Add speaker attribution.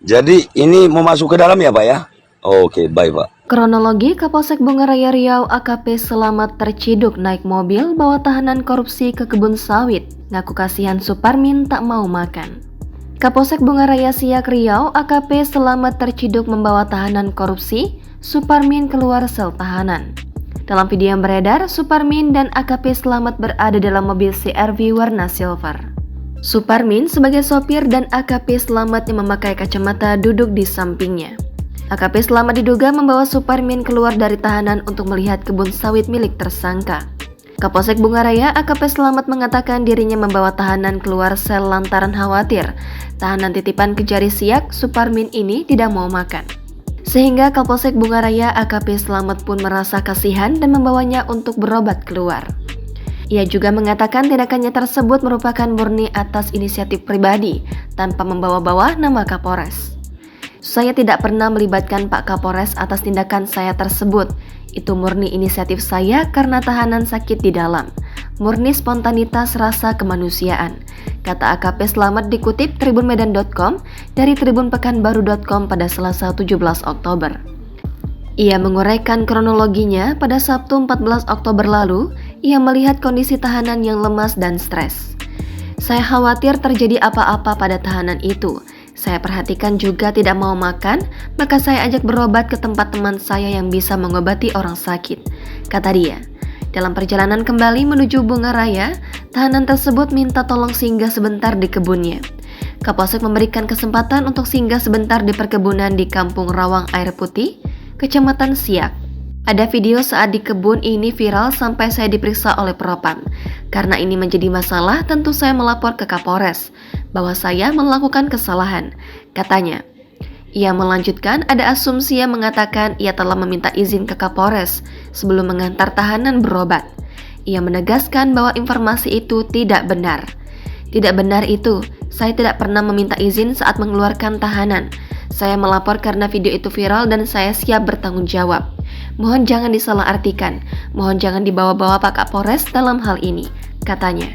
Speaker 1: Jadi ini mau masuk ke dalam ya Pak ya? Oke, baik Pak.
Speaker 2: Kronologi Kapolsek Bungaraja Riau AKP Selamat terciduk naik mobil bawa tahanan korupsi ke kebun sawit. Ngaku kasihan Suparmin tak mau makan. Kapolsek Bungaraja Siak Riau AKP Selamat terciduk membawa tahanan korupsi. Suparmin keluar sel tahanan. Dalam video yang beredar, Suparmin dan AKP Selamat berada dalam mobil CR-V warna silver. Suparmin sebagai sopir dan AKP Selamat yang memakai kacamata duduk di sampingnya. AKP Selamat diduga membawa Suparmin keluar dari tahanan untuk melihat kebun sawit milik tersangka. Kapolsek Bungaraja AKP Selamat mengatakan dirinya membawa tahanan keluar sel lantaran khawatir tahanan titipan Kejari Siak Suparmin ini tidak mau makan. Sehingga Kapolsek Bungaraja AKP Selamat pun merasa kasihan dan membawanya untuk berobat keluar. Ia juga mengatakan tindakannya tersebut merupakan murni atas inisiatif pribadi tanpa membawa-bawa nama Kapolres. Saya tidak pernah melibatkan Pak Kapolres atas tindakan saya tersebut. Itu murni inisiatif saya karena tahanan sakit di dalam. Murni spontanitas rasa kemanusiaan, kata AKP Selamat dikutip tribunmedan.com dari tribunpekanbaru.com pada Selasa 17 Oktober. Ia menguraikan kronologinya pada Sabtu 14 Oktober lalu, ia melihat kondisi tahanan yang lemas dan stres. Saya khawatir terjadi apa-apa pada tahanan itu. Saya perhatikan juga tidak mau makan, maka saya ajak berobat ke tempat teman saya yang bisa mengobati orang sakit, kata dia. Dalam perjalanan kembali menuju Bungaraja, tahanan tersebut minta tolong singgah sebentar di kebunnya. Kapolsek memberikan kesempatan untuk singgah sebentar di perkebunan di Kampung Rawang Air Putih, Kecamatan Siak. Ada video saat di kebun ini viral sampai saya diperiksa oleh Propam. Karena ini menjadi masalah, tentu saya melapor ke Kapolres bahwa saya melakukan kesalahan, katanya. Ia melanjutkan ada asumsi yang mengatakan ia telah meminta izin ke Kapolres sebelum mengantar tahanan berobat. Ia menegaskan bahwa informasi itu tidak benar. Tidak benar itu, saya tidak pernah meminta izin saat mengeluarkan tahanan. Saya melapor karena video itu viral dan saya siap bertanggung jawab. Mohon jangan disalahartikan, mohon jangan dibawa-bawa Pak Kapolres dalam hal ini, katanya.